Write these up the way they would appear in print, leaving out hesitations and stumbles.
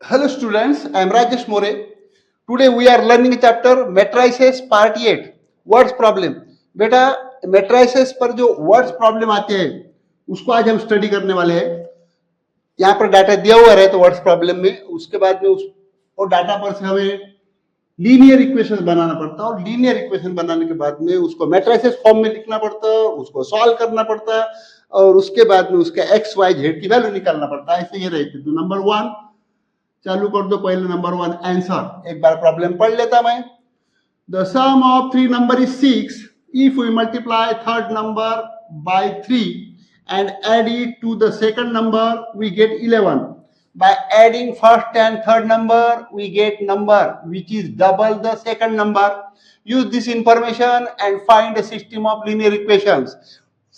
Hello students, I am Rajesh More. Today we are learning chapter matrices part 8 words problem. बेटा matrices पर जो words problem आते हैं उसको आज हम स्टडी करने वाले हैं. यहाँ पर डाटा दिया हुआ है तो वर्ड्स प्रॉब्लम में उसके बाद में उस और डाटा पर से हमें लीनियर इक्वेशन बनाना पड़ता है और लीनियर इक्वेशन बनाने के बाद में उसको मैट्रिसेस फॉर्म में लिखना पड़ता है, उसको सॉल्व करना पड़ता है और उसके बाद में उसका एक्स वाई जेड की वैल्यू निकालना पड़ता है. ऐसे ये रहती है. तो नंबर 1 चालू कर दो. पहले नंबर 1 आंसर. एक बार प्रॉब्लम पढ़ लेता मैं. The sum of 3 number is 6 if we multiply third number by 3 and add it to the second number we get 11. By adding first and third number we get number which is double the second number. Use this information and find a system of linear equations.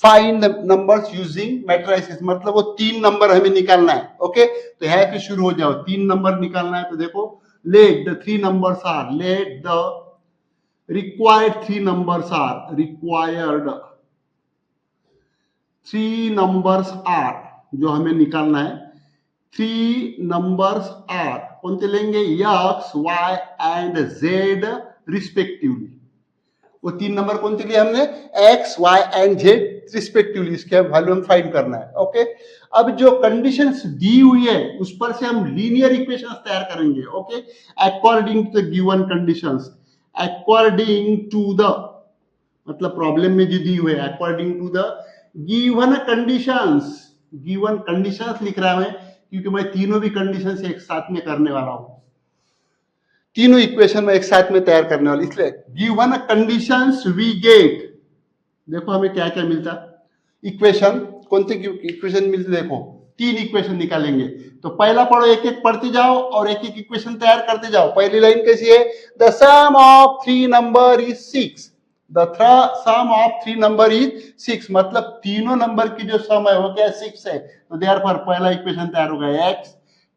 Find the numbers using matrices. मतलब वो 3 number हमें निकालना है. Okay तो यहाँ से शुरू हो जाओ. 3 नंबर निकालना है तो देखो let the 3 numbers are let the required 3 numbers are required 3 numbers are जो हमें निकालना है 3 numbers are कौन से लेंगे x, y and z respectively. वो 3 नंबर कौन से लिए हमने x, y and z respectively. इसके वैल्यू हम फाइंड करना है. ओके अब जो कंडीशंस दी हुई है उस पर से हम लीनियर इक्वेशंस तैयार करेंगे. Okay according to the given conditions. According to the मतलब प्रॉब्लम में जो दी हुई है according to the given conditions लिख रहा है क्योंकि मैं तीनों भी कंडीशंस एक साथ में करने वाला हूं. तीनों इक्वेशन में एक साथ में तैयार करने वाली. इसलिए गिवन कंडीशंस वी गेट. देखो हमें क्या क्या मिलता इक्वेशन. कौन सी इक्वेशन मिलती देखो 3 इक्वेशन निकालेंगे. तो पहला पढ़ो एक एक पढ़ते जाओ और एक एक इक्वेशन तैयार करते जाओ. पहली लाइन कैसी है the sum of 3 number is 6. The sum of 3 number is 6. मतलब तीनों नंबर की जो सम है वो क्या 6 है. तो therefore पहला इक्वेशन तैयार होगा x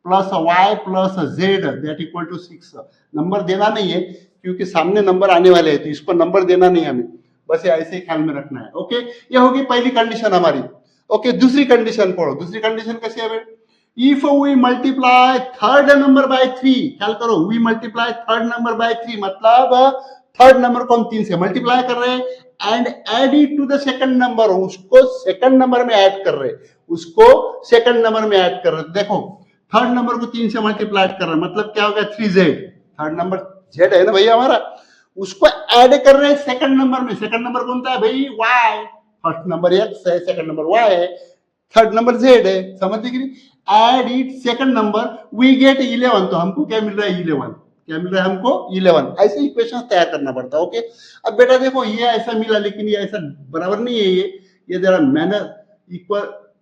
plus y plus z that equal to 6. Number देना नहीं है क्योंकि सामने नंबर आने वाले हैं तो इसको नंबर देना नहीं हमें. बस ऐसे ही ख्याल में रखना है. ओके ये होगी पहली कंडीशन हमारी. ओके दूसरी कंडीशन पढ़ो. दूसरी कंडीशन कैसी है if we multiply third number by 3. ख्याल करो we multiply third number by 3 मतलब थर्ड नंबर को हम 3 से मल्टीप्लाई कर रहे हैं and add it to the second number. उसको सेकंड नंबर में ऐड कर रहे हैं. उसको सेकंड नंबर में ऐड कर रहे हैं. देखो थर्ड नंबर को 3 से मल्टीप्लाई कर रहे हैं मतलब क्या होगा 3z. थर्ड नंबर z है ना भैया हमारा. उसको ऐड कर रहे हैं सेकंड नंबर में. सेकंड नंबर कौन सा है भाई y. फर्स्ट नंबर x है सेकंड नंबर y है थर्ड नंबर z है. समझते कि नहीं. Add it second number we get 11. तो हमको क्या मिल रहा है 11. क्या मिल रहा है हमको 11. ऐसे इक्वेशन तैयार करना पड़ता है. ओके अब बेटा देखो ये ऐसा मिला लेकिन ये ऐसा बराबर नहीं है. ये जरा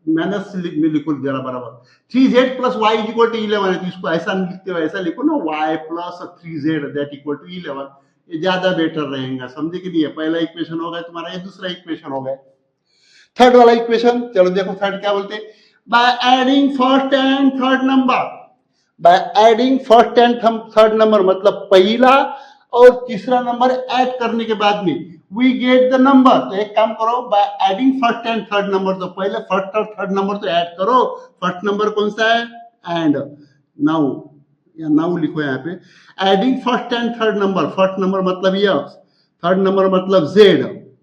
माइनस में लिखो जरा बराबर. 3z plus y is equal to 11 है तो इसको ऐसा लिखते हो ऐसा लिखो ना y plus 3z that equal to 11. ये ज्यादा बेटर रहेगा. समझे कि नहीं. पहला इक्वेशन हो गया तुम्हारा. ये दूसरा इक्वेशन हो गया. थर्ड वाला इक्वेशन चलो देखो थर्ड क्या बोलते bye adding first and third number. Bye adding first and third number मतलब पहला और तीसरा नंबर ऐड करने के बाद में वी गेट द नंबर. तो एक काम करो bye adding first and third number. तो पहले फर्स्ट और थर्ड नंबर तो ऐड करो. फर्स्ट नंबर कौन सा है एंड नाउ या नाउ लिखो यहाँ पे adding first and third number. First number मतलब x थर्ड नंबर मतलब z.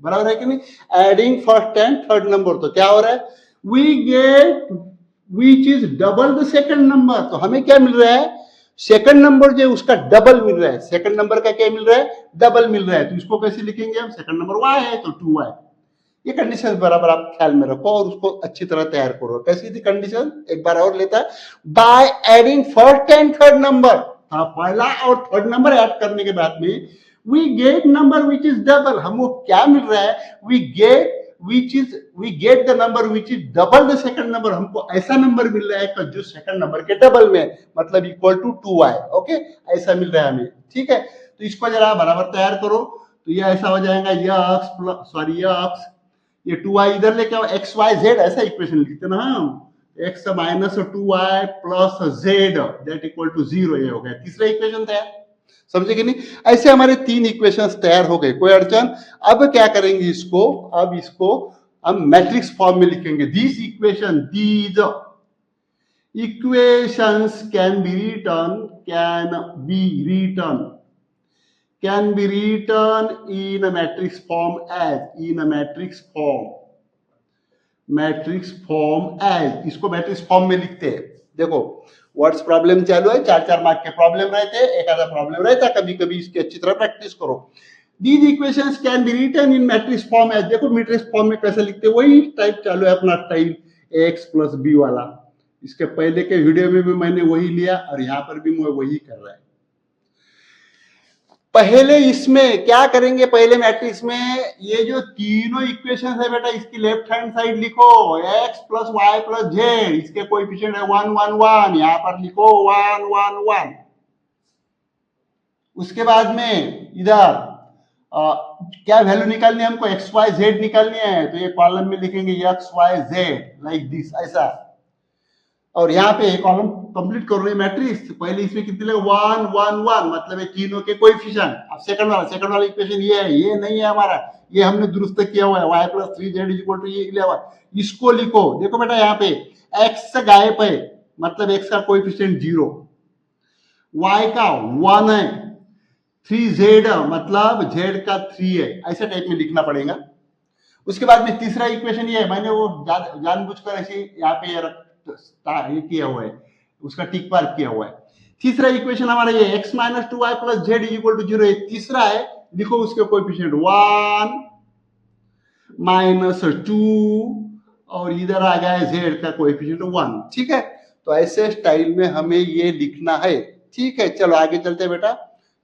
बराबर है कि नहीं. Adding first and third number तो क्या हो रहा है we get which is double the second number. तो हमें क्या मिल रहा है सेकंड नंबर जो उसका डबल मिल रहा है. सेकंड नंबर का क्या मिल रहा है डबल मिल रहा है. तो इसको कैसे लिखेंगे हम. सेकंड नंबर y है तो 2y. ये कंडीशन बराबर आप ख्याल में रखो और उसको अच्छी तरह तैयार करो. कैसी थी कंडीशन एक बार और लेता है by adding first and third number. पहला और थर्ड नंबर ऐड करने के बाद में we get number which is double. हमको क्या मिल रहा है we get the number which is double the second number. हमको ऐसा नंबर मिल रहा है जो सेकंड नंबर के डबल में मतलब इक्वल टू 2y. ओके ऐसा मिल रहा है हमें. ठीक है तो इसको जरा बराबर तैयार करो. तो ये ऐसा हो जाएगा x ये 2y इधर लेके आओ x y z ऐसा इक्वेशन लिखते ना हम. x minus 2y plus z that equal to 0. ये हो गया तीसरा इक्वेशन तैयार. समझे कि नहीं. ऐसे हमारे 3 इक्वेशंस तैयार हो गए. कोई अड़चन. अब क्या करेंगे इसको अब इसको हम मैट्रिक्स फॉर्म में लिखेंगे. This equation Equations can be written in a matrix form as इसको मैट्रिक्स फॉर्म में लिखते हैं। देखो वर्ड्स प्रॉब्लम चालू है, 4-4 मार्क के प्रॉब्लम रहते हैं, एक आधा प्रॉब्लम रहता है, कभी कभी इसकी अच्छी तरह प्रैक्टिस करो। These equations can be written in matrix form as, देखो मैट्रिक्स फॉर्म में कैसे लिखते हैं, वही टाइप चालू है अपना स्टाइल x प्लस बी वाला। इसके पहले के वीडियो में भी मैंने वही लिया और यहाँ पर भी मैं वही कर रहा है। पहले इसमें क्या करेंगे, पहले मैट्रिक्स में ये जो तीनों इक्वेशन है बेटा, इसकी लेफ्ट हैंड साइड लिखो x plus y plus z, इसके कोएफिशिएंट है 1 1 1, यहाँ पर लिखो 1 1 1। उसके बाद में इधर क्या वैल्यू निकालनी है हमको, एक्स वाई जेड निकालनी है, तो ये कॉलम में लिखेंगे x y z like this, ऐसा। और यहाँ पे कॉलम कंप्लीट कर रहे हैं मैट्रिक्स। पहले इसमें कितने लगे 1 1 1, मतलब ये तीनों के कोएफिशिएंट। अब सेकंड वाला इक्वेशन ये है, ये नहीं है हमारा, ये हमने दुरुस्त किया हुआ है, y plus 3z equal to ये 11। इसको लिखो, देखो बेटा यहाँ पे x गायब है, मतलब x का कोएफिशिएंट 0, y का 1 है, 3z मतलब z का 3 है, ऐसे टाइप में लिखना पड़ेगा। उसके बाद में तीसरा इक्वेशन ये है, मैंने वो जानबूझकर ऐसे यहाँ पे ये किया हुआ है, उसका टिक मार्क किया हुआ है। तीसरा इक्वेशन हमारा ये x minus 2y plus z equal to 0 है। तीसरा है, लिखो उसके कोएफिशिएंट 1 माइनस 2 और इधर आ गया है z का कोएफिशिएंट 1। ठीक है, तो ऐसे स्टाइल में हमें ये लिखना है। ठीक है, चलो आगे चलते हैं बेटा।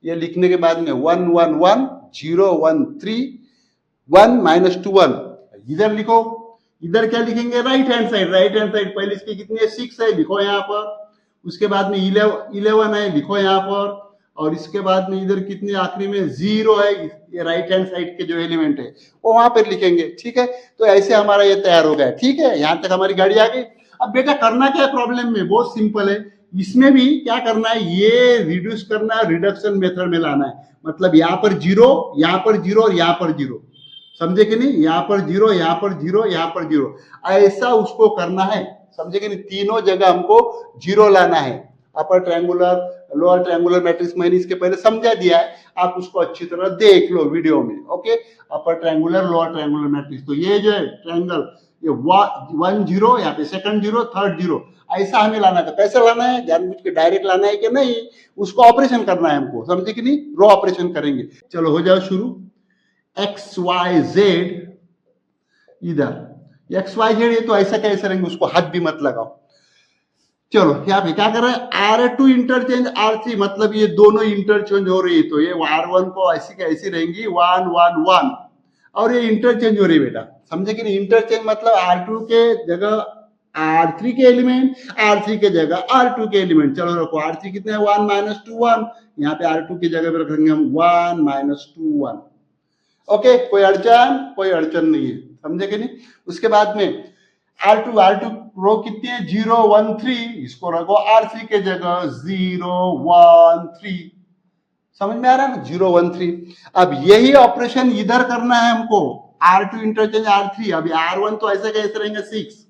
ये लिखने के बाद में 1 1 1 0 1 3 1 माइनस 2 1 इधर लिखो। इधर क्या लिखेंगे, राइट हैंड साइड पहले इसकी कितनी है 6 है, लिखो यहाँ पर। उसके बाद में 11 है, लिखो यहाँ पर। और इसके बाद में इधर कितनी आखिरी में 0 है, ये राइट हैंड साइड के जो एलिमेंट है वो वहां पर लिखेंगे। ठीक है, तो ऐसे हमारा ये तैयार हो गया। ठीक है, यहाँ तक हमारी गाड़ी आ गई। अब बेटा करना क्या है प्रॉब्लम में, बहुत सिंपल है। इसमें भी क्या करना है, ये रिड्यूस करना है, रिडक्शन मेथड में लाना है। मतलब यहाँ पर 0, यहाँ पर 0 और यहाँ पर 0, समझे कि नहीं, यहाँ पर 0, यहाँ पर 0, यहाँ पर 0, ऐसा उसको करना है। समझे कि नहीं, तीनों जगह हमको 0 लाना है। Upper triangular lower triangular matrix मैंने इसके पहले समझा दिया है, आप उसको अच्छी तरह देख लो वीडियो में। Okay, upper triangular lower triangular matrix, तो ये जो है ट्रायंगल, ये 1 0, यहाँ पे सेकंड 0, थर्ड 0, ऐसा हमें लाना था। कैसे लाना है, जानबूझ के डायरेक्ट लाना है कि नहीं, उसको ऑपरेशन करना है हमको, समझे कि नहीं, रो ऑपरेशन करेंगे। चलो हो जाओ शुरू। एक्स वाई जेड, इधर एक्स वाई जेड, ये तो ऐसा कैसे रहेंगे, उसको हाथ भी मत लगाओ। चलो यहाँ पे क्या कर रहे हैं, R2 इंटरचेंज R3, मतलब ये दोनों इंटरचेंज हो रही है, तो ये R1 को ऐसी कैसी रहेंगी 1 1 1, और ये इंटरचेंज हो रही है बेटा, समझे कि नहीं। इंटरचेंज मतलब R2 के जगह R3 के एलिमेंट, R3 के जगह R2 के एलिमेंट। चलो रखो, R3 कितने हैं 1 माइनस 2 1, यहाँ पे R2 की जगह पे रखेंगे हम 1 माइनस 2 1। ओके, कोई अड़चन नहीं है, समझे कि नहीं। उसके बाद में R2 रो कितनी है 0 1 3, इसको रखो R3 के जगह 0 1 3, समझ में आ रहा है ना, 0 1 3। अब यही ऑपरेशन इधर करना है हमको, R2 इंटरचेंज R3। अभी R1 तो ऐसे कैसे रहेंगे 6,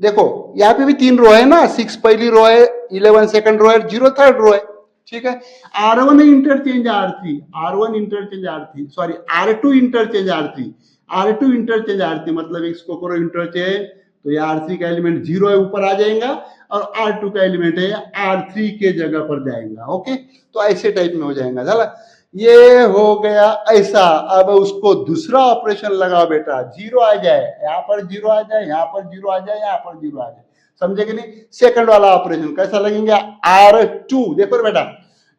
देखो यहाँ पे भी 3 रो है ना, 6 पहली रो है, 11 सेकंड रो है, 0 थर्ड रो है। ठीक है, R1 interchange R3, R1 interchange R3, sorry R2 interchange R3, R2 interchange R3, मतलब इसको करो इंटरचेंज, तो ये R3 का एलिमेंट 0 है, ऊपर आ जाएगा, और R2 का एलिमेंट है R3 के जगह पर जाएगा। ओके, तो ऐसे टाइप में हो जाएगा। चला, ये हो गया ऐसा। अब उसको दूसरा ऑपरेशन लगाओ बेटा, 0 आ जाए, यहाँ पर 0 आ जाए, यहाँ पर 0 आ जाए, यहाँ पर 0 आ जाए, समझे कि नहीं। सेकंड वाला ऑपरेशन कैसा लगेंगे, R2, देखो बेटा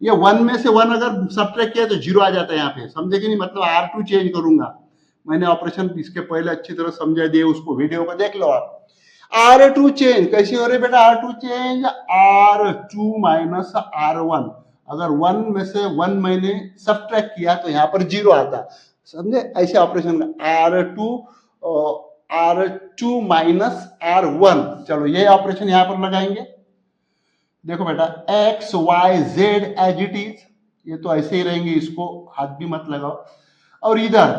ये 1 में से 1 अगर सब्ट्रैक्ट किया तो 0 आ जाता है यहाँ पे, समझे कि नहीं। मतलब R2 चेंज करूंगा, मैंने ऑपरेशन इसके पहले अच्छी तरह समझा दिए, उसको वीडियो को देख लो आप। R2 चेंज कैसी हो रही है बेटा, R2 change R2 minus R1, अगर 1 में से 1 मैंने सब्ट्रैक्ट किया तो यहाँ पर 0 आता, समझे। ऐसे ऑपरेशन R2 माइनस R1। चलो ये ऑपरेशन यहाँ पर लगाएंगे। देखो बेटा x y z as it is, ये तो ऐसे ही रहेंगे, इसको हाथ भी मत लगाओ। और इधर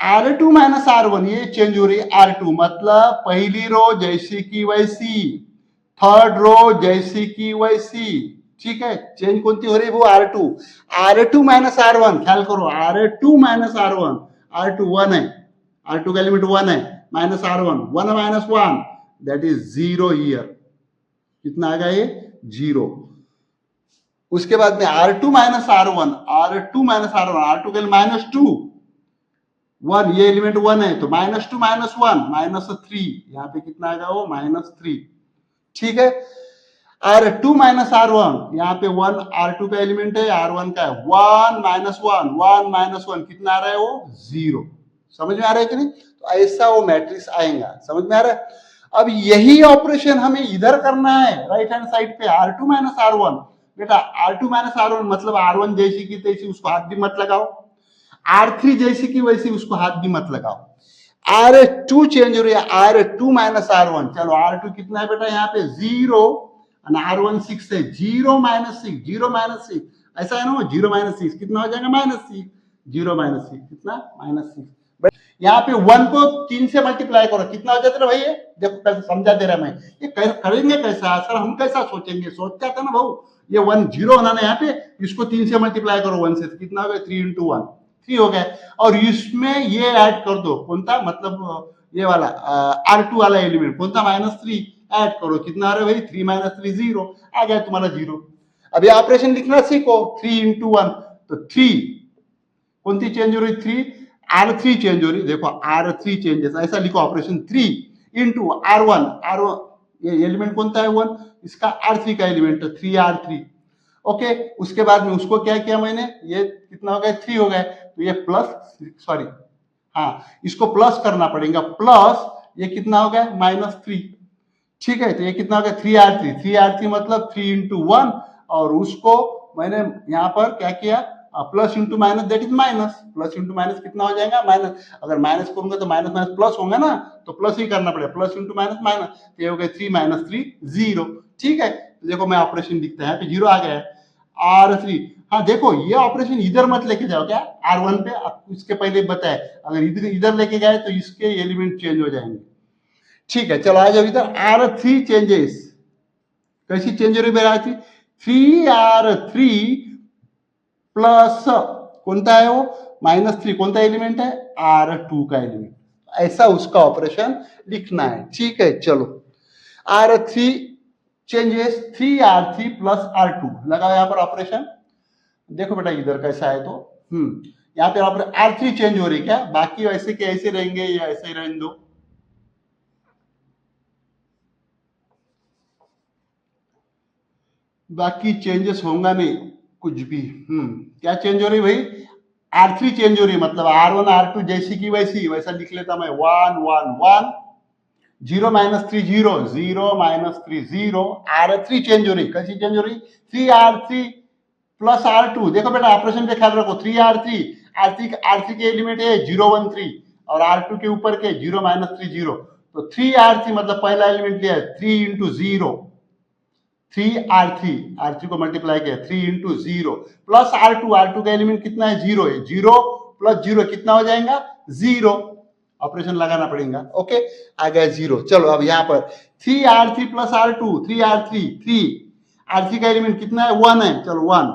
R2 माइनस R1, ये चेंज हो रही है R2, मतलब पहली रो जैसी की वैसी, थर्ड रो जैसी की वैसी, ठीक है। चेंज कोणती हो रही वो R2 माइनस R1, ख्याल करो R2 माइनस R1, R2 1 है, R2 का एलिमेंट 1 है, minus R1, 1 minus 1 that is 0 here, कितना आ गया ये 0। उसके बाद में R2 minus R1, R2 minus R1, R2 के लिए माइनस 2, 1, ये एलिमेंट 1 है तो माइनस 2 माइनस 1 माइनस 3, यहाँ पे कितना आ गया वो -3, ठीक है। R2 माइनस R1, यहाँ पे 1 R2 का एलिमेंट है, R1 का है, 1 माइनस 1, 1 माइनस 1 कितना आ रहा है वो 0। समझ में आ रहा है कि नहीं? तो ऐसा वो मैट्रिक्स आएगा, समझ में आ रहा है। अब यही ऑपरेशन हमें इधर करना है राइट हैंड साइड पे, R2 माइनस R1। बेटा R2 माइनस R1 मतलब R1 जैसी की तैसी, उसको हाथ भी मत लगाओ, R3 जैसी की वैसी, उसको हाथ भी मत लगाओ। R2 चेंज हो रही है, R2 माइनस R1, चलो R2 कितना है बेटा यहाँ पे 0 और R1 6 है, 0 माइनस 6, 0 माइनस 6, ऐसा है ना, 0 माइनस 6 कितना हो जाएगा -6, 0 माइनस 6 कितना -6। यहाँ पे 1 को 3 से मल्टीप्लाई करो, कितना हो जाता है भाई, ये देखो कैसे समझा दे रहा मैं, ये करेंगे कैसा सर, हम कैसा सोचेंगे, सोचता था ना भाऊ, ये 1 0 होना ना यहाँ पे, इसको 3 से मल्टीप्लाई करो 1 से, कितना हो गया 3 into 1, 3 हो गया। और इसमें ये ऐड कर दो, कौन सा मतलब ये वाला R2 वाला एलिमेंट, कौन सा -3 ऐड करो, कितना आ रहा है भाई 3 माइनस 3 0, आ गया तुम्हारा 0। अब ये ऑपरेशन लिखना सीखो, 3 into 1 तो 3, कौन सी चेंज हो रही 3, R3 चेंज हो रही, देखो R3 चेंजेस, ऐसा लिखो ऑपरेशन 3 into R1 ये एलिमेंट कौन सा है 1, इसका R3 का एलिमेंट 3R3, ओके। उसके बाद में उसको क्या किया मैंने, ये कितना हो गया 3 हो गया, तो ये प्लस, सॉरी हाँ इसको प्लस करना पड़ेगा, प्लस ये कितना हो गया -3, ठीक है। तो ये कितना हो गया 3R3 मतलब 3 into 1, और उसको मैंने यहाँ पर क्या किया plus into minus, that is minus, plus into minus कितना हो जाएगा माइनस, अगर माइनस करूंगा तो माइनस माइनस प्लस होगा ना, तो प्लस ही करना पड़ेगा, प्लस इंटू माइनस माइनस, तो ये हो गया 3 माइनस 3 0, ठीक है। तो देखो मैं ऑपरेशन लिखता है, यहाँ पे 0 आ गया है R3। हाँ देखो ये ऑपरेशन इधर मत लेके जाओ, क्या R1 पे, इसके पहले बताए अगर इधर लेके गए तो इसके एलिमेंट चेंज हो जाएंगे, ठीक है। चलो आ जाओ इधर, R3 चेंजेस, कैसी चेंज हो रही है 3R3 प्लस कौनता है वो -3, कौन सा एलिमेंट है R2 का एलिमेंट, ऐसा उसका ऑपरेशन लिखना है, ठीक है। चलो R3 changes 3R3 plus R2 लगाओ यहाँ पर ऑपरेशन, देखो बेटा इधर कैसा है तो यहाँ पे R3 चेंज हो रही क्या, बाकी ऐसे के ऐसे रहेंगे या ऐसे ही रहने दो, बाकी चेंजेस होगा नहीं कुछ भी। क्या चेंज हो रही भाई, R3 चेंज हो रही, मतलब R1 R2 जैसी की वैसी, वैसा लिख लेता मैं 1 1 1, 0 माइनस 3 0, 0 माइनस 3 0, R3 चेंज हो रही, कैसी चेंज हो रही 3R3 प्लस R2, देखो बेटा ऑपरेशन पे ख्याल रखो, 3R3 के एलिमेंट है 0 1 3 और R2 के ऊपर के 0 माइनस 3 0, तो 3R3 मतलब पहला एलिमेंट लिया 3 into 0, 3R3 को मल्टीप्लाई किया 3 into 0 प्लस R2 का एलिमेंट कितना है 0 है, 0 प्लस 0 कितना हो जाएगा 0, ऑपरेशन लगाना पड़ेगा, ओके आ गया 0। चलो अब यहाँ पर 3R3 प्लस R2, 3R3 का एलिमेंट कितना है 1 है, चलो 1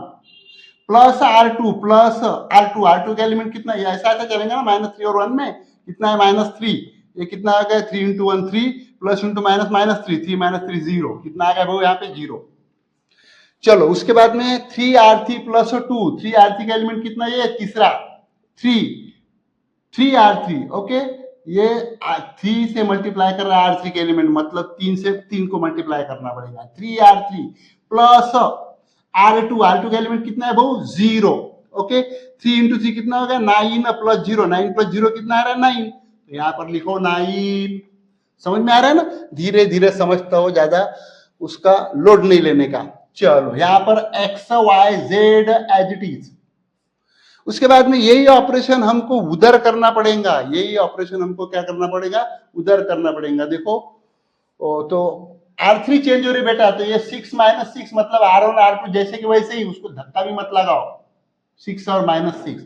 प्लस R2 का एलिमेंट कितना है, ऐसा ऐसा चलेगा ना -3 और 1 में, कितना है -3, ये कितना आ गया 3 into 1 3 plus into minus -3, 3 minus 3 0, कितना आ गया भाई यहाँ पे 0। चलो उसके बाद में 3R3 प्लस 2, 3R3 का एलिमेंट कितना, ये तीसरा 3R3, ओके। ये 3 से मल्टीप्लाई कर रहा है R3 के एलिमेंट, मतलब 3 से 3 को मल्टीप्लाई करना पड़ेगा, 3R3 प्लस R2 का एलिमेंट कितना है भाऊ 0, ओके। 3 into 3 कितना हो गया 9 प्लस 0, 9 प्लस 0 कितना आ रहा है 9, तो यहाँ पर लिखो 9, समझ में आ रहा है ना, धीरे धीरे समझता हो, ज्यादा उसका लोड नहीं लेने का। चलो यहाँ पर x y z as it is, उसके बाद में यही ऑपरेशन हमको उधर करना पड़ेगा, यही ऑपरेशन हमको क्या करना पड़ेगा उधर करना पड़ेगा। देखो तो R3 चेंज हो रही बेटा, तो ये 6 माइनस 6 मतलब R1 R2 जैसे कि वैसे ही, उसको धक्का भी मत लगाओ, 6 और -6।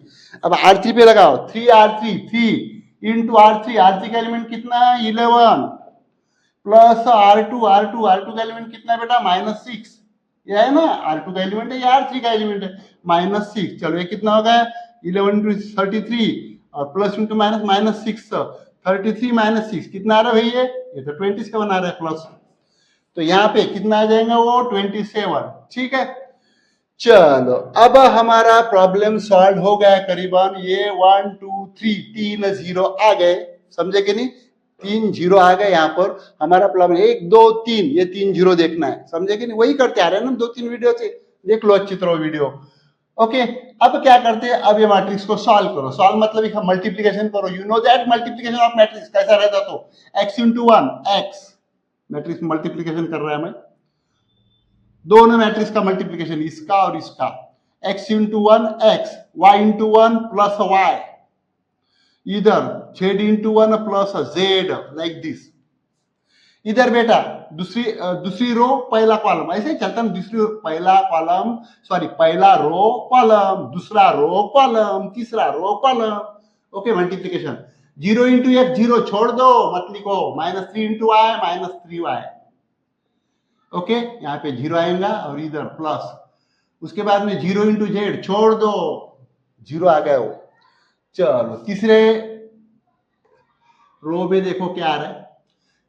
अब R3 पे लगाओ 3R3 इंटू R3 का एलिमेंट कितना है 11 प्लस R2 का एलिमेंट कितना है बेटा -6, ये है ना R2 का एलिमेंट है, ये R3 का एलिमेंट है -6। चलो ये कितना हो गया 11 इंटू 33 और प्लस इंटू माइनस -6, 33 -6 कितना आ रहा है भैया, ये तो 27 आ रहा है प्लस, तो यहाँ पे कितना आ जाएगा वो 27। ठीक है, चलो अब हमारा प्रॉब्लम सॉल्व हो गया करीबन, ये 1 2 3 तीन जीरो आ गए, समझे कि नहीं, 3 जीरो आ गए यहाँ पर। हमारा प्रॉब्लम 1 2 3, ये 3 जीरो देखना है, समझे कि नहीं, वही करते आ रहे हैं ना 2-3 वीडियो से, देख लो अच्छी तरह वीडियो। ओके, अब क्या करते हैं, अब ये मैट्रिक्स को सॉल्व करो। सॉल्व मतलब मल्टीप्लीकेशन करो, you know that multiplication of matrix कैसा रहता, तो x into 1 x, matrix multiplication कर रहा है मैं, दोनों मैट्रिक्स का मल्टीप्लीकेशन, इसका और इसका, x into 1 x, y into 1 plus y, इधर z into 1 plus z, like this. इधर बेटा दूसरी रो पहला कॉलम, ऐसे ही चलता है, दूसरी पहला कॉलम, सॉरी पहला रो कॉलम, दूसरा रो कॉलम, तीसरा row column. Okay, multiplication 0 into x 0 छोड़ दो, मत लिखो, -3 इंटू y -3y। ओके, यहाँ पे 0 आएगा और इधर प्लस, उसके बाद में 0 इंटू जेड छोड़ दो, 0 आ गया वो। चलो तीसरे रो में देखो क्या आ रहा है,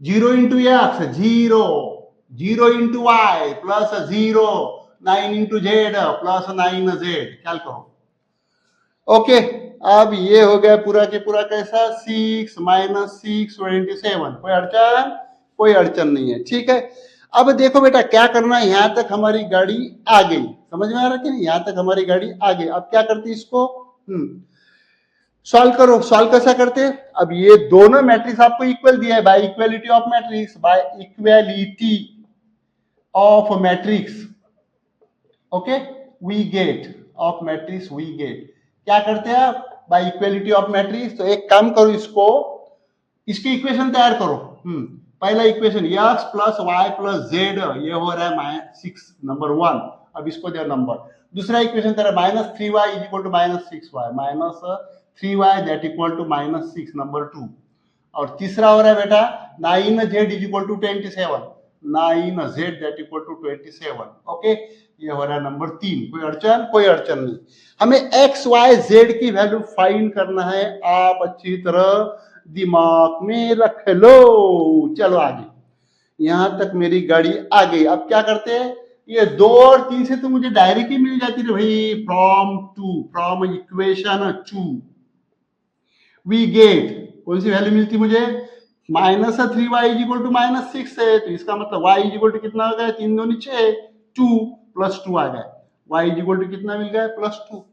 0 into x 0, 0 into y plus 0, 9 into z plus 9z, क्या करो। ओके, अब ये हो गया पूरा के पूरा कैसा, 6 -6 27, कोई अड़चन नहीं है। ठीक है, अब देखो बेटा क्या करना है, यहां तक हमारी गाड़ी आ गई, समझ में आ रहा कि नहीं, यहां तक हमारी गाड़ी आ गई। अब क्या करती इसको, सॉल्व करो। सॉल्व कैसा करते हैं, अब ये दोनों मैट्रिक्स आपको इक्वल दिया है, by equality of matrix, by equality of matrix, okay, we get of matrix, we get, क्या करते हैं आप, बाय इक्वलिटी ऑफ मैट्रिक्स। तो एक काम करो, इसको, इसकी इक्वेशन तैयार करो। पहला equation x plus y plus z, ये हो रहा है 6 नंबर 1, अब इसको दे नंबर। दूसरा इक्वेशन तेरा -3y is equal to -6y, -3y that equal to -6 number 2। और तीसरा हो रहा है बेटा 9z is equal to 27, 9z that equal to 27। Okay, ये हो रहा है नंबर 3। कोई अड़चन नहीं। हमें x y z की वैल्यू फाइंड करना है, आप अच्छी तरह दिमाग में रख लो। चलो आगे, यहां तक मेरी गाड़ी आ गई। अब क्या करते हैं, ये 2 और 3 से तो मुझे डायरेक्ट ही मिल जाती है भाई, फ्रॉम इक्वेशन 2 वी गेट, कौन सी वैल्यू मिलती मुझे, -3y इज इक्वल टू -6 है, तो इसका मतलब y इज इक्वल टू कितना हो गया, 3 2 6, 2 प्लस 2 आ गया, y इज इक्वल टू कितना मिल गया, +2।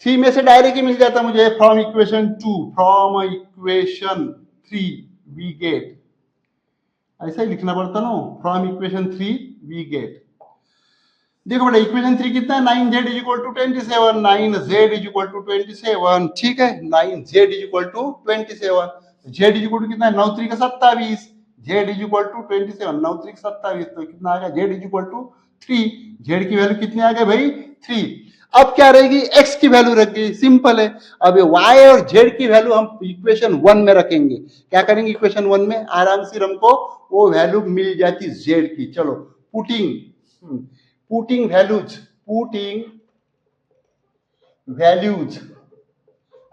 3 में से डायरेक्ट ही मिल जाता मुझे, फ्रॉम इक्वेशन 3 वी गेट, ऐसा ही लिखना पड़ता ना, फ्रॉम इक्वेशन 3 वी गेट। देखो बेटा इक्वेशन 3 कितना है, 9z is equal to 27, 9z is equal to 27। ठीक है, 9z is equal to 27, z is equal to कितना है, 9 3 का 27, z इज इक्वल टू 27, 9 3 का 27, तो कितना आ गया, z is equal to 3, z की वैल्यू कितनी आ गई भाई, 3। अब क्या रहेगी, x की वैल्यू रख गई, सिंपल है। अब y और z की वैल्यू हम इक्वेशन 1 में रखेंगे। क्या करेंगे, इक्वेशन 1 में आराम से हमको वो वैल्यू मिल जाती z की। चलो पुटिंग वैल्यूज,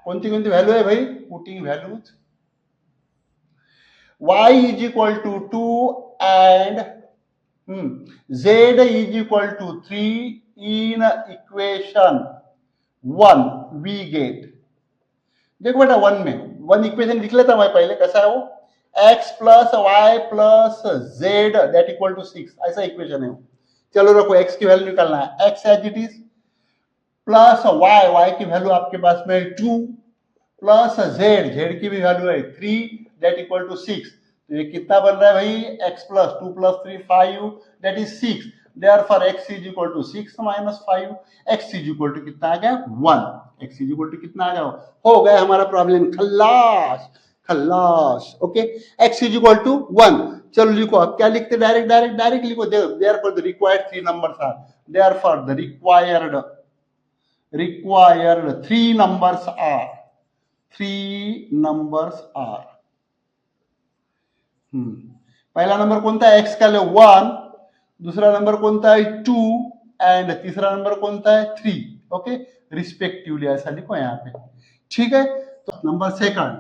कौन सी वैल्यू है भाई, putting values, y is equal to 2 and z is equal to 3 in equation 1 we get. देखो बेटा 1 में 1 इक्वेशन लिख लेता मैं पहले, कैसा है वो, x plus y plus z that equal to 6, ऐसा इक्वेशन है। चलो रखो, x की वैल्यू निकालना है, x as it is plus y की वैल्यू आपके पास में 2 प्लस z की भी वैल्यू है 3 दैट इक्वल टू 6। तो ये कितना बन रहा है भाई, x plus 2 plus 3 5 that is 6, therefore x is equal to 6 minus 5, x is equal to कितना आ गया 1, x इज इक्वल टू कितना आ गया, हो गया हमारा प्रॉब्लम खल्लास। Okay, x is equal to 1। चलो लिखो, अब क्या लिखते, डायरेक्ट लिखो, therefore the required 3 numbers are, therefore the required 3 numbers are, 3 numbers are, पहला नंबर कोणता है एक्स का ले 1, दूसरा नंबर कोणता है 2 एंड तीसरा नंबर कोणता है 3. ओके, रिस्पेक्टिवली ऐसा लिखो यहाँ पे. ठीक है, तो नंबर सेकंड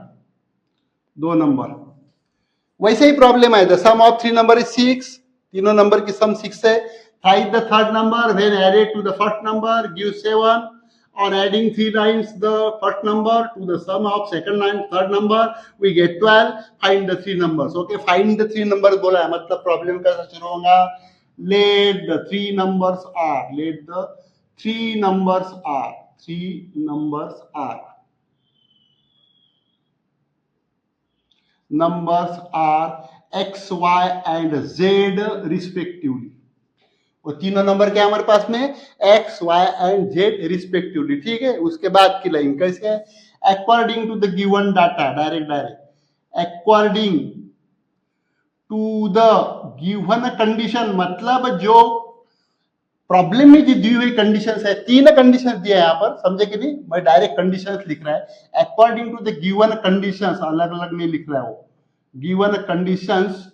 2 नंबर. वैसे ही प्रॉब्लम है, the sum of 3 number is 6, तीनों नंबर की सम 6 है. Find the third number when added to the first number give 7. On adding 3 times the first number to the sum of second and third number, we get 12. Find the 3 numbers. Okay, find the 3 numbers बोला है, मतलब problem कैसा शुरू होगा. Let the 3 numbers are. Let the 3 numbers are. 3 numbers are. Numbers are x, y and z respectively. वो तीनों number क्या हमारे पास में x, y and z respectively. ठीक है, उसके बाद की लाइन कैसे है, according to the given data. Direct according to the given condition, मतलब जो प्रॉब्लम में जो दी हुई कंडीशंस है, 3 कंडीशंस दिया है यहाँ पर, समझे कि नहीं. मैं डायरेक्ट कंडीशंस लिख रहा है. According to the given conditions, अलग अलग नहीं लिख रहा है वो. Given conditions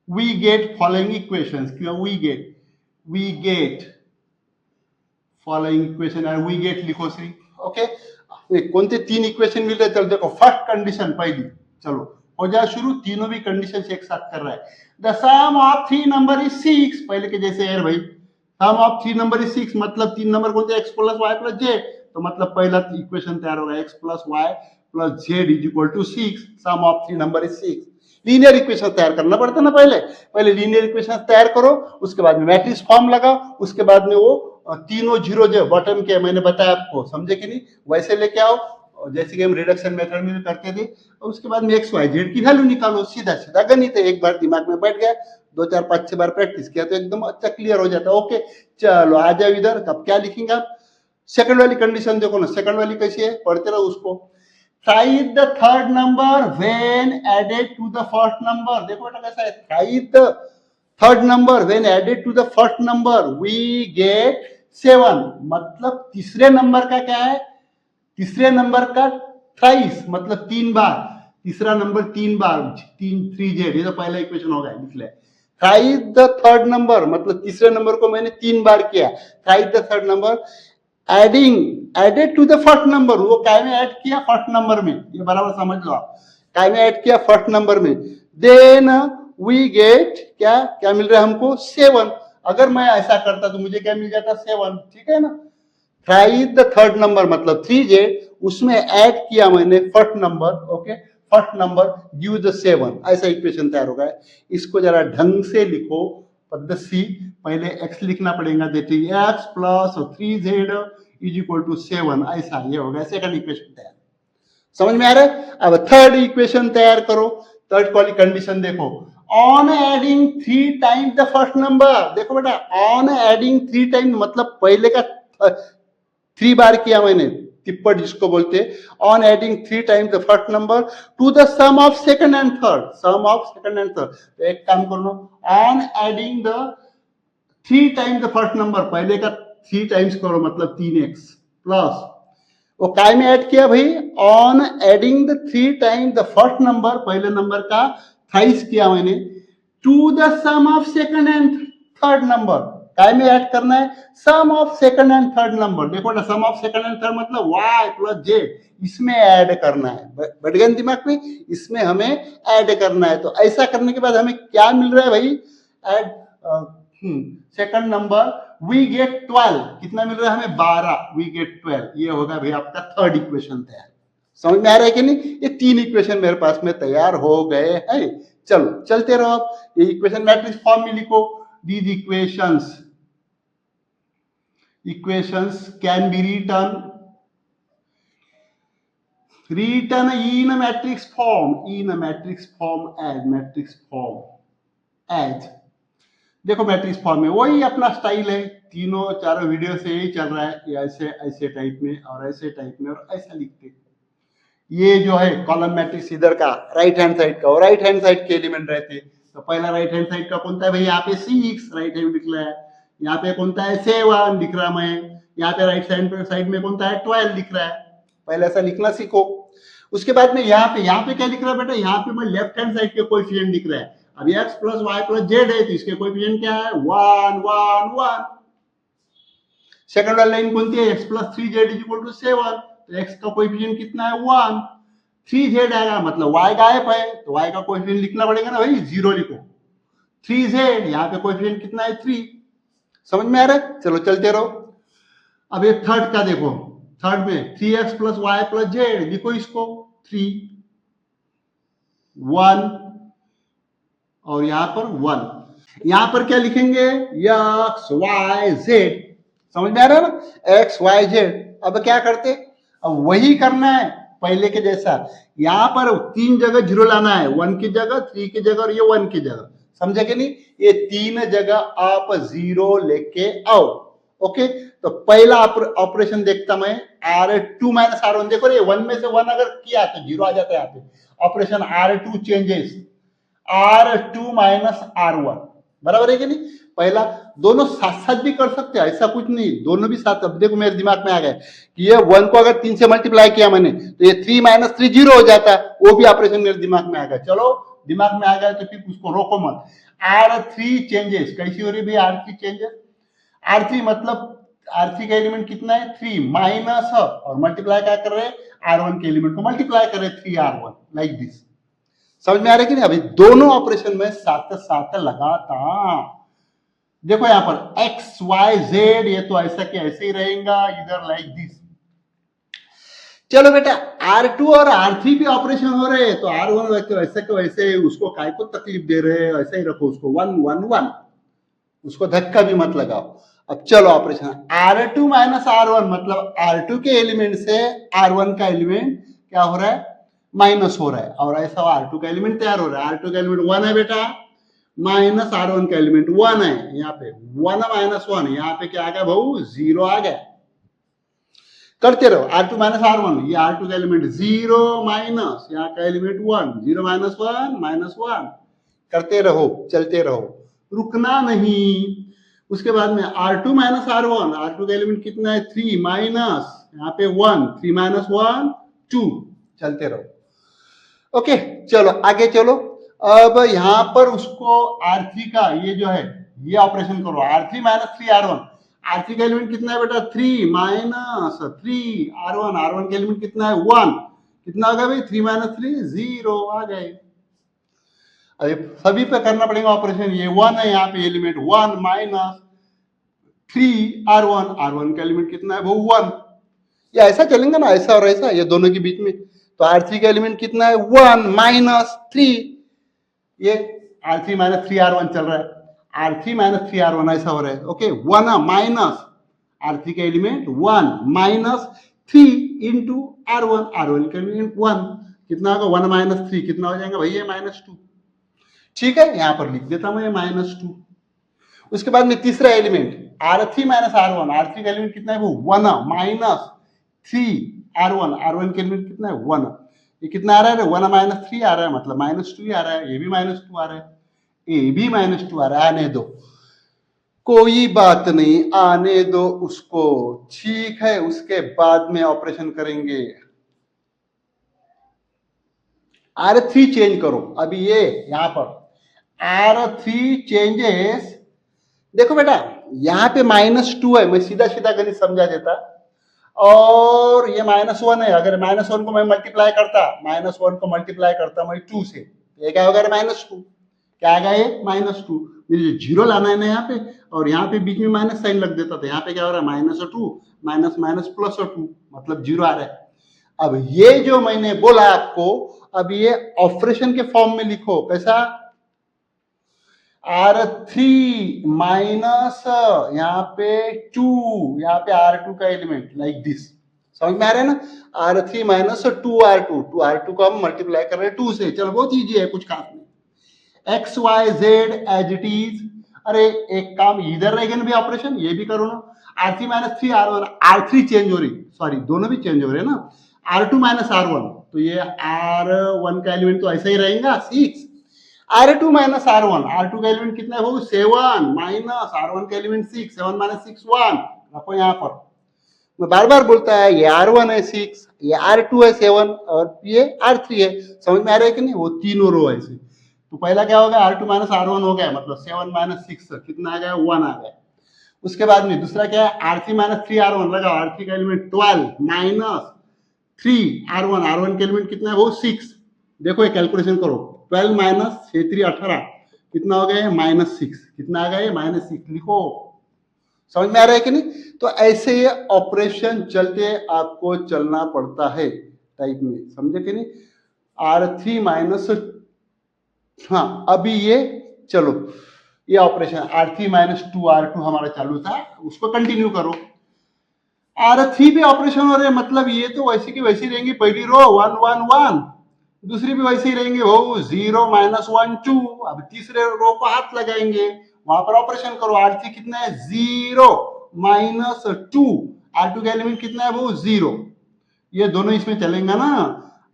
we get following equations. क्यों we get following equation and we get लिखो सी. ओके, कौन से 3 इक्वेशन मिल रहे. चलो देखो, फर्स्ट कंडीशन पहली, चलो हो जाए शुरू. तीनों भी कंडीशन एक साथ कर रहा है. The sum of 3 number is 6, पहले के जैसे है भाई. सम ऑफ 3 नंबर इज 6, मतलब 3 नंबर कौन से, x plus y plus z. तो मतलब पहला इक्वेशन तैयार होगा, x plus y plus z is equal to 6. Sum of 3 number is 6. Linear equation तैयार करना पड़ता ना, पहले लीनियर इक्वेशन तैयार करो, उसके बाद में मैट्रिक्स फॉर्म लगाओ, उसके बाद में वो तीनों जीरो जो बटन के मैंने बताया आपको, समझे कि नहीं, वैसे लेके आओ जैसे कि हम रिडक्शन मेथड में करते थे. और उसके बाद में एक्स वाई जेड की वैल्यू निकालो. सीधा सीधा गणित है, एक बार दिमाग में बैठ गया, 2 4 5 6 बार प्रैक्टिस किया तो एकदम अच्छा क्लियर हो जाता है. ओके, चलो आ जाओ इधर. अब क्या लिखेंगे आप, सेकंड वाली कंडीशन देखो ना. सेकंड वाली कैसी है, पढ़ते रहो उसको. Find the third number when added to the first number. देखो बेटा कैसा है, find the third number when added to the first number we get 7. मतलब तीसरे नंबर का क्या है, तीसरे नंबर का थ्राइस, मतलब 3 बार. तीसरा नंबर 3 बार, 3z, ये तो पहला इक्वेशन होगा, लिख ले. थ्राइस द थर्ड नंबर, मतलब तीसरे नंबर को मैंने 3 बार किया. Thrice the third number added to the first number, वो काय में ऐड किया, फर्स्ट नंबर में. ये बराबर समझ लो आप, काय में ऐड किया, फर्स्ट नंबर में. देन वी गेट क्या क्या मिल रहा है हमको, 7. अगर मैं ऐसा करता तो मुझे क्या मिल जाता, 7. ठीक है ना. थ्राइस द थर्ड नंबर मतलब 3z, उसमें ऐड किया मैंने first number. Okay, first number give the 7. ऐसा इक्वेशन तैयार होगा. इसको जरा ढंग से लिखो पद्धति. पहले x लिखना पड़ेगा, देते x plus 3z is equal to 7. ऐसा ये होगा सेकंड इक्वेशन तैयार. समझ में आ रहा है. अब थर्ड इक्वेशन तैयार करो. थर्ड वाली कंडीशन देखो, on adding 3 times the first number. देखो बेटा, ऑन एडिंग 3 टाइम्स मतलब पहले का 3 बार किया मैंने, टिप्पण जिसको बोलते. On adding 3 times the first number to the sum of second and third. Sum of second and third. तो एक काम कर लो, on adding the 3 times the first number, पहले का 3 टाइम्स करो, मतलब 3x प्लस वो काय में ऐड किया भाई, on adding the 3 times the first number, पहले नंबर का थ्राइस किया मैंने, to the sum of second and third number. काय में ऐड करना है, sum of second and third number. देखो ना, sum of second and third मतलब y प्लस z, इसमें ऐड करना है. बढ़ गया दिमाग में, इसमें हमें ऐड करना है. तो ऐसा करने के बाद हमें क्या मिल रहा है भाई, add second number we get 12. कितना मिल रहा है हमें, 12. We get 12. ये होगा भाई आपका थर्ड इक्वेशन तैयार. समझ में आ रहा है कि नहीं. ये 3 इक्वेशन मेरे पास में तैयार हो गए हैं. चलो चलते रहो आप. ये इक्वेशन मैट्रिक्स फॉर्म में लिखो. These equations can be written in a matrix form as देखो मैट्रिक्स फॉर्म में वही अपना स्टाइल है. तीनों चारों वीडियो से यही चल रहा है. ऐसे ऐसे टाइप में और ऐसे टाइप में और ऐसा लिखते. ये जो है कॉलम मैट्रिक्स इधर का राइट हैंड साइड का, और राइट हैंड साइड के एलिमेंट रहते. तो पहला राइट हैंड साइड का कौन है भाई, यहाँ पे 6 राइट हैंड लिख रहा है. यहाँ पे कौन है 7 लिख रहा मैं. यहाँ पे राइट साइड में कौन है 12 लिख रहा है. पहले ऐसा लिखना सीखो. उसके बाद में यहाँ पे क्या लिख रहा है बेटा, यहाँ पे मैं लेफ्ट हैंड साइड के कोएफिशिएंट लिख रहा है. अभी x plus y plus z है तो इसके कोएफिशिएंट क्या है 1 1 1। सेकंड वाली लाइन कौन सी है x plus 3z equal to 7, तो x का कोएफिशिएंट कितना है 1, 3z आएगा मतलब y गायब है तो y का कोएफिशिएंट लिखना पड़ेगा ना भाई, 0 लिखो। 3z यहाँ पे कोएफिशिएंट कितना है 3, समझ में आ रहा है? चलो चलते रहो। अब ये थर्ड का देखो, थर्ड में 3x plus y plus Z लिखो इसको 3 1 और यहां पर 1, यहां पर क्या लिखेंगे x y z, समझ में आ रहा है ना, x y z। अब क्या करते, अब वही करना है पहले के जैसा, यहां पर 3 जगह 0 लाना है, 1 की जगह 3 की जगह और ये 1 की जगह, समझे कि नहीं, ये 3 जगह आप 0 लेके आओ। ओके, तो पहला ऑपरेशन देखता मैं R2 माइनस R1, देखो ये 1 में से 1 अगर किया तो 0 आ जाता है यहाँ पे। Operation R2 changes R2 minus R1, बराबर है कि नहीं। पहला दोनों साथ साथ भी कर सकते हैं, ऐसा कुछ नहीं, दोनों भी साथ। अब देखो मेरे दिमाग में आ गया कि ये 1 को अगर 3 से मल्टीप्लाई किया मैंने तो ये 3 माइनस 3 0 हो जाता है, वो भी ऑपरेशन मेरे दिमाग में आ गया। चलो दिमाग में आ गया तो फिर उसको रोको मत। R3 चेंजेस कैसी हो रही भाई, R3 चेंजेस, R3 मतलब R3 का एलिमेंट कितना है 3 माइनस और मल्टीप्लाई क्या कर रहे हैं R1 के एलिमेंट को मल्टीप्लाई कर रहे हैं 3R1 लाइक दिस, समझ में आ रहा है कि नहीं। अभी दोनों ऑपरेशन में साथ साथ लगाता, देखो यहां पर एक्स वाई जेड, ये तो ऐसा कि ऐसे ही रहेगा इधर लाइक दिस। चलो बेटा R2 और R3 भी ऑपरेशन हो रहे हैं तो R1 वैसे के वैसे, उसको काय को तकलीफ दे रहे हैं, ऐसा ही रखो उसको 1 1 1, उसको धक्का भी मत लगाओ। अब चलो ऑपरेशन R2 माइनस R1 मतलब R2 के एलिमेंट से R1 का एलिमेंट क्या हो रहा है माइनस हो रहा है, और ऐसा R2 का एलिमेंट तैयार हो रहा है। R2 का एलिमेंट 1 है बेटा, माइनस R1 का एलिमेंट 1 है, यहाँ पे 1 माइनस 1, यहाँ पे क्या आ गया भाऊ 0 आ गया। करते रहो R2 माइनस R1, ये R2 का एलिमेंट 0 माइनस यहाँ का एलिमेंट 1, 0 माइनस 1 माइनस 1, करते रहो चलते रहो, रुकना नहीं। उसके बाद में R2 माइनस R1, R2 का एलिमेंट कितना है 3 माइनस यहाँ पे 1, 3 माइनस 1 2, चलते रहो। ओके चलो आगे चलो। अब यहां पर उसको R3 का ये जो है ये ऑपरेशन करो, R3 माइनस 3R1, R3 का एलिमेंट कितना है बेटा 3 माइनस 3R1, R1 का एलिमेंट कितना है 1, कितना आ गया भाई 3 माइनस 3 0 आ गए। अरे सभी पे करना पड़ेगा ऑपरेशन, ये 1 है यहाँ पे एलिमेंट 1 माइनस 3R1, R1 का एलिमेंट कितना है वो 1, ये ऐसा चलेंगे ना, ऐसा और ऐसा, ये दोनों के बीच में। तो R3 का एलिमेंट कितना है 1 माइनस 3, ये R3 माइनस 3R1 चल रहा है, R3 माइनस 3R1 ऐसा हो रहा है। ओके 1 माइनस R3 का element 1 minus 3 into R1, R1 का एलिमेंट 1, कितना होगा 1 माइनस 3 कितना हो जाएगा भैया माइनस 2, ठीक है यहां पर लिख देता हूं माइनस 2। उसके बाद में तीसरा element R3 minus R1, R3 का एलिमेंट कितना है वो 1 माइनस 3R1, R1 का एलिमेंट कितना है 1, ये कितना आ रहा है 1 माइनस 3 आ रहा है मतलब माइनस 2 आ रहा है, ये भी माइनस 2 आ रहा है, ये भी माइनस 2 आ रहा है, आने दो कोई बात नहीं, आने दो उसको, ठीक है। उसके बाद में ऑपरेशन करेंगे, R3 चेंज करो। अभी ये यहां पर R3 चेंजेस, देखो बेटा यहां पे माइनस 2 है, मैं सीधा सीधा गणित समझा देता, और ये माइनस 1 है, अगर माइनस 1 को मैं मल्टीप्लाई करता, माइनस 1 को मल्टीप्लाई करता मैं 2 से, ये क्या होगा माइनस 2, क्या आएगा ये माइनस 2, मुझे 0 लाना है ना यहाँ पे, और यहाँ पे बीच में माइनस साइन लग देता था, यहाँ पे क्या हो रहा है माइनस 2 माइनस माइनस प्लस 2 मतलब 0 आ रहा है। अब ये जो मैंने बोला आपको, अब ये ऑपरेशन के फॉर्म में लिखो, कैसा R3 माइनस यहाँ पे 2, यहाँ पे R2 का एलिमेंट लाइक दिस, समझ में आ रहा है ना, R3 माइनस 2R2, 2R2 को हम मल्टीप्लाई कर रहे हैं 2 से, चलो बहुत इजी है कुछ खास नहीं। X y z as it is, अरे एक काम इधर रहेगा ना भी ऑपरेशन, ये भी करो ना, R3 minus 3R1, R3 change हो रही, सॉरी दोनों भी चेंज हो रहे हैं ना, R2 माइनस R1, तो ये R1 का एलिमेंट तो ऐसा ही रहेगा 6, R2 माइनस R1, R2 का एलिमेंट कितना है वो 7 माइनस R1 का एलिमेंट 6, 7 माइनस 6 1, रखो यहाँ पर, मैं बार बार बोलता है ये R1 है 6, ये R2 है 7 और ये R3 है, समझ में आ रहा है कि नहीं, वो तीनों रो ऐसे, तो पहला क्या हो गया, R2 माइनस R1 हो गया, मतलब 7 माइनस 6 कितना आ गया, 1 आ गया। उसके बाद में दूसरा क्या है, R3 माइनस 3R1 लगा, R3 का एलिमेंट 12 माइनस 3R1, R1 का एलिमेंट कितना है वो 6। देखो ये कैलकुलेशन करो, 12 माइनस 6 3 18 कितना हो गया, माइनस 6, कितना आ गया, माइनस 6 लिखो। समझ में आ रहा है कि नहीं? तो ऐसे ये ऑपरेशन चलते आपको चलना पड़ता है टाइप में, समझे कि नहीं? R3 माइनस, हाँ अभी ये चलो ये ऑपरेशन R3 माइनस 2R2 हमारा चालू था, उसको कंटिन्यू करो। R3 पे ऑपरेशन हो रहे, मतलब ये तो वैसे की वैसी रहेंगी, पहली रो 1 1 1, दूसरी भी वैसे ही रहेंगे वो 0 माइनस 1 2। अब तीसरे रो को हाथ लगाएंगे, वहां पर ऑपरेशन करो। R3 कितना है, 0 माइनस 2, R2 का एलिमेंट कितना है वो 0, ये दोनों इसमें चलेंगे ना।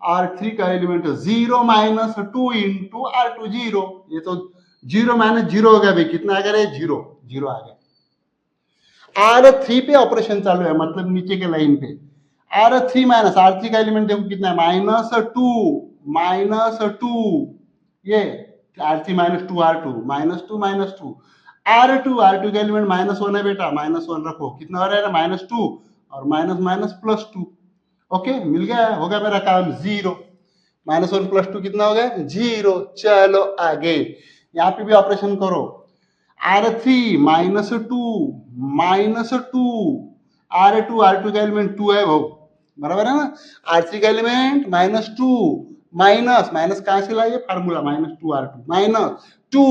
R3 का एलिमेंट 0 माइनस 2 इंटू R2 0, ये तो 0 माइनस 0 हो गया भाई, कितना आ गया, 0 0 आ गया। R3 पे ऑपरेशन चालू है, मतलब नीचे के लाइन पे R3 माइनस, R3 का एलिमेंट देखो कितना है, माइनस 2 माइनस 2, ये R3 minus 2R2 minus 2 minus 2, R2 का एलिमेंट माइनस 1 है बेटा, माइनस 1 रखो, कितना हो रहा है, माइनस 2 और माइनस माइनस प्लस 2। ओके, मिल गया, हो गया मेरा काम, 0 माइनस 1 प्लस 2 कितना हो गया, 0। चलो आगे, यहाँ पे भी ऑपरेशन करो। R3 माइनस 2 माइनस 2, R2 का एलिमेंट 2 है वो, बराबर है ना। R3 का एलिमेंट माइनस 2, माइनस माइनस कहां से लाइए, formula minus 2R2 minus 2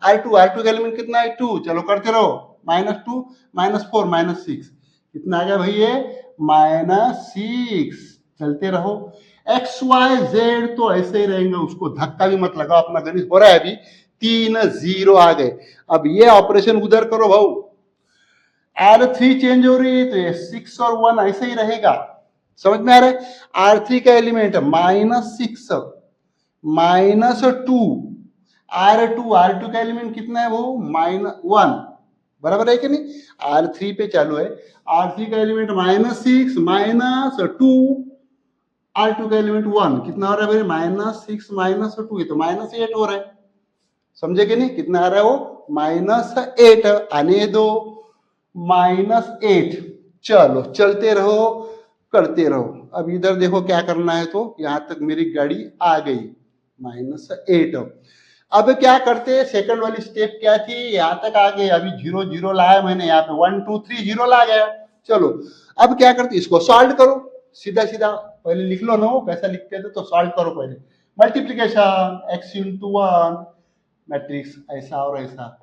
R2 का एलिमेंट कितना है 2, चलो करते रहो, माइनस 2 माइनस 4 माइनस 6, कितना आ गया भाई ये, माइनस 6। चलते रहो, एक्स वाई जेड तो ऐसे ही रहेंगे, उसको धक्का भी मत लगाओ, अपना गणित हो रहा है अभी, 3 0 आ गए। अब ये ऑपरेशन उधर करो भाऊ, R3 चेंज हो रही है तो ये 6 और 1 ऐसे ही रहेगा, समझ में आ रहा है। R3 का एलिमेंट माइनस 6 माइनस 2, R2 का एलिमेंट कितना है वो, माइनस 1, बराबर है कि नहीं। R3 पे चालू है, R3 का एलिमेंट माइनस 6 माइनस 2, R2 का एलिमेंट 1, कितना हो रहा है भाई, माइनस 6 माइनस 2, ये तो माइनस 8 हो रहा है, समझे कि नहीं, कितना आ रहा है वो, माइनस 8, आने दो, माइनस 8। चलो चलते रहो, करते रहो। अब इधर देखो क्या करना है, तो यहां तक मेरी गाड़ी आ गई, माइनस 8। अब क्या करते, सेकंड वाली स्टेप क्या थी, यहां तक आ गए, अभी 0 0 लाया मैंने, यहाँ पे 1 2 3 0 ला गया। चलो अब क्या करते, इसको सॉल्व करो, सीधा सीधा पहले लिख लो ना, वो कैसा लिखते थे, तो सॉल्व करो पहले, मल्टीप्लीकेशन x इंटू 1 मैट्रिक्स ऐसा और ऐसा,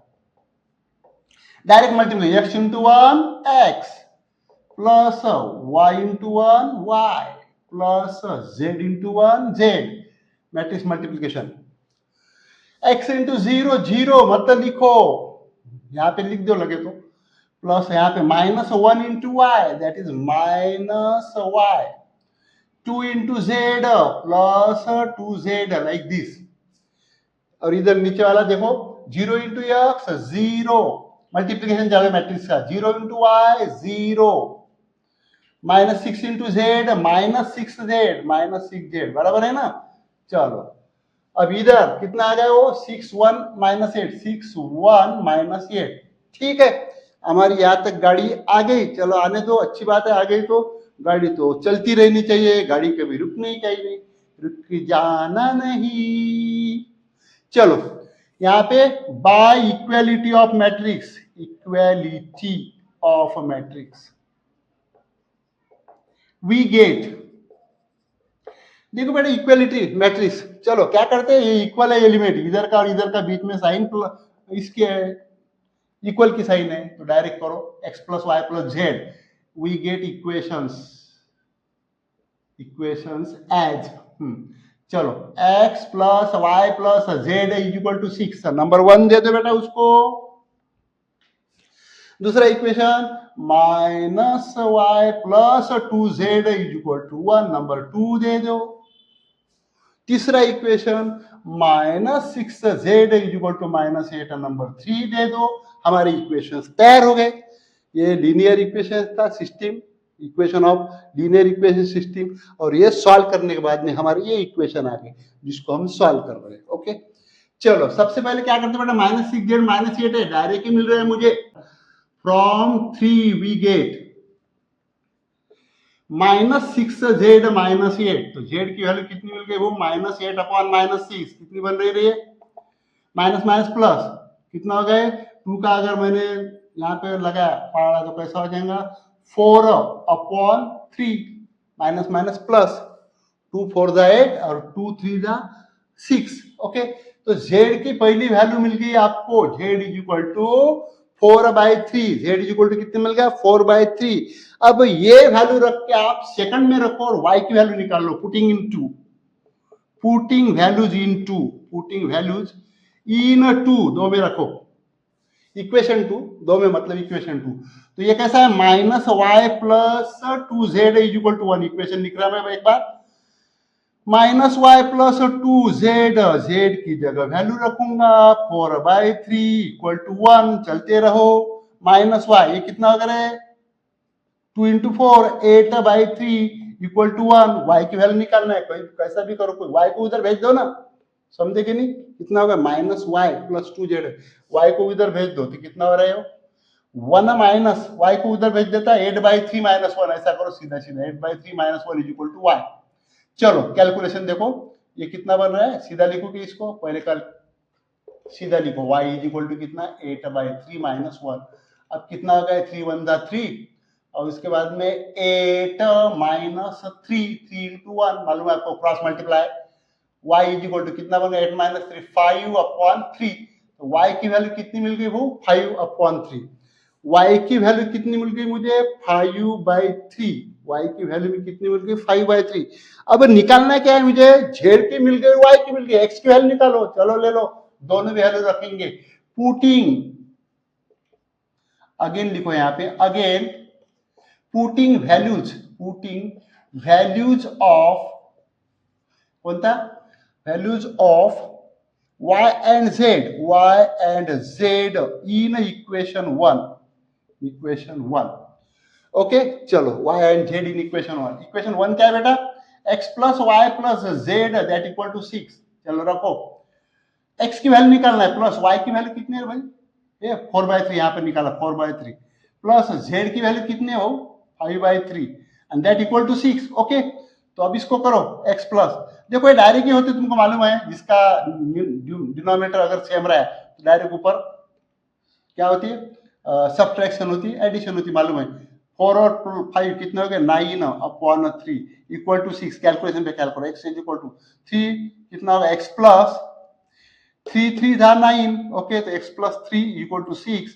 direct multiplication, x into 1 x plus y into 1 y plus z into 1 z, matrix multiplication. x into 0 0 मतलब लिखो, यहाँ पे लिख दो लगे तो, प्लस यहाँ पे minus 1 into y, that is minus y, 2 into z plus 2z like this. और इधर नीचे वाला देखो, 0 इंटू एक्स 0, मल्टीप्लीकेशन चल रहा है मैट्रिक्स का, 0 into y 0, minus 6 into z minus 6z minus 6z, बराबर है ना। चलो अब इधर कितना आ गया वो, 6 1 माइनस 8, 6 1 माइनस 8, ठीक है, हमारी यहाँ तक गाड़ी आ गई। चलो आने दो, अच्छी बात है, आ गई तो गाड़ी तो चलती रहनी चाहिए, गाड़ी कभी रुकनी चाहिए, रुक जाना नहीं। चलो यहाँ पे by equality of matrix, equality of matrix we get, देखो बेटा इक्वेलिटी मैट्रिक्स, चलो क्या करते हैं, ये इक्वल है एलिमेंट, इधर का और इधर का बीच में साइन इसके इक्वल की साइन है, तो डायरेक्ट करो x plus y plus z, we get equations, equations as, चलो x plus y plus z is equal to 6, number 1 दे दो बेटा उसको। दूसरा equation minus y plus 2z is equal to 1, number 2 दे दो। तीसरा equation minus 6z is equal to minus 8, number 3 दे दो। हमारे इक्वेशंस तैयार हो गए। ये लीनियर इक्वेशन था system, equation of linear equation system, और ये सॉल्व करने के बाद में हमारे ये इक्वेशन आ गई जिसको हम सॉल्व कर रहे हैं। ओके, चलो सबसे पहले क्या करते बेटा, -6z -8 है, डायरेक्ट ही मिल रहा है मुझे। फ्रॉम 3 वी गेट -6z -8, तो z की वैल्यू कितनी मिल गई वो -8 अपॉन -6, कितनी बन रही है, माइनस माइनस प्लस, कितना हो गया 2 का अगर मैंने यहाँ पे लगाया पढ़ा तो कैसा हो जाएगा 4 अपॉन 3, माइनस माइनस प्लस, 2 4 जा 8 और 2 3 जा 6। ओके, तो z की पहली वैल्यू मिल गई आपको, z is equal to 4/3, z is equal to कितने मिल गया 4/3। अब ये वैल्यू रख के आप सेकंड में रखो और y की वैल्यू निकाल लो, पुटिंग वैल्यूज इन टू, दो में रखो, इक्वेशन 2, दो में मतलब इक्वेशन 2, तो ये कैसा है -y plus 2z is equal to 1, equation लिख रहा मैं एक बार, -y प्लस 2z, z की जगह वैल्यू रखूंगा 4/3 इक्वल टू 1, चलते रहो, -y ये कितना हो गया 2 इंटू 4 8/3 इक्वल टू 1, y की वैल्यू निकालना है, कोई कैसा भी करो, कोई y को उधर भेज दो ना, समझे कि नहीं, कितना होगा -y प्लस 2z, y को उधर भेज दो तो कितना हो रहा है 1 माइनस y को उधर भेज देता है 8/3 -1, ऐसा करो सीधा सीधा 8/3 -1 इज इक्वल टू y। चलो कैलकुलेशन देखो ये कितना बन रहा है, सीधा लिखो कि इसको पहले कल सीधा लिखो, y इज इक्वल टू कितना 8/3 -1, अब कितना हो गया 3 1 जा 3 और इसके बाद में 8 माइनस 3 इंटू 1, मालूम है आपको cross multiply, y is equal to कितना बन गया 8 माइनस 3 5/3, तो y की वैल्यू कितनी मिल गई वो 5/3, y की वैल्यू कितनी मिल गई मुझे 5/3, y की वैल्यू में कितनी मिल गई 5/3। अब निकालना क्या है मुझे, z की मिल गई y की मिल गई, x की वैल्यू निकालो, चलो ले लो, दोनों वैल्यू रखेंगे, पुटिंग अगेन लिखो यहाँ पे, अगेन पुटिंग वैल्यूज ऑफ कोणता, values of y and z in equation 1, okay चलो y and z in equation 1 क्या है बेटा, x plus y plus z that equal to 6, चलो रखो, x की वैल्यू निकालना है प्लस y की वैल्यू कितनी है भाई, ये 4/3 यहाँ पे निकाला 4/3 प्लस z की वैल्यू कितनी है वो 5/3 and that equal to 6। Okay, तो अब इसको करो x प्लस, देखो ये डायरेक्ट ही होते तुमको मालूम है, जिसका डिनोमिनेटर अगर सेम रहा है तो डायरेक्ट ऊपर क्या होती है सब्ट्रैक्शन होती है, एडिशन होती है, मालूम है 4 और 5 कितने हो गए 9/3 इक्वल टू 6, कैलकुलेशन पे क्या करो x इज इक्वल टू 3 कितना होगा x प्लस 3 3 था 9, ओके तो x प्लस 3 इक्वल टू 6,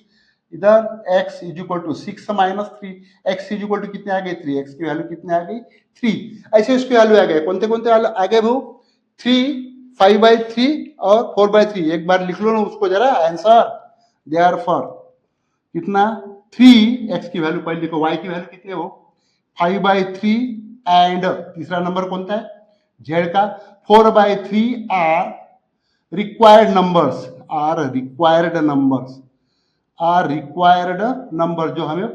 इधर x is equal to 6 minus 3, x is equal to कितने आ गए 3, x की वैल्यू कितने आ गई 3, ऐसे इसकी वैल्यू आ गए, कौन कौन आ गए भाऊ 3 5/3 और 4/3, एक बार लिख लो ना उसको जरा आंसर, देयरफॉर कितना 3, x की वैल्यू पहले लिखो, y की वैल्यू कितनी है वो 5/3 एंड तीसरा नंबर कौन सा है z का 4/3 आर रिक्वायर्ड नंबर जो हमें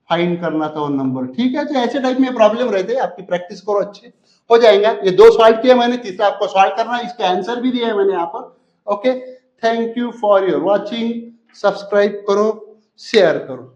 फाइंड करना था वो नंबर, ठीक है। तो ऐसे टाइप में प्रॉब्लम रहते हैं, आपकी प्रैक्टिस करो, अच्छे हो जाएगा। ये 2 सॉल्व किए मैंने, तीसरा आपको सॉल्व करना है, इसके आंसर भी दिया है मैंने यहाँ पर। Okay, thank you for your watching, subscribe करो, शेयर करो।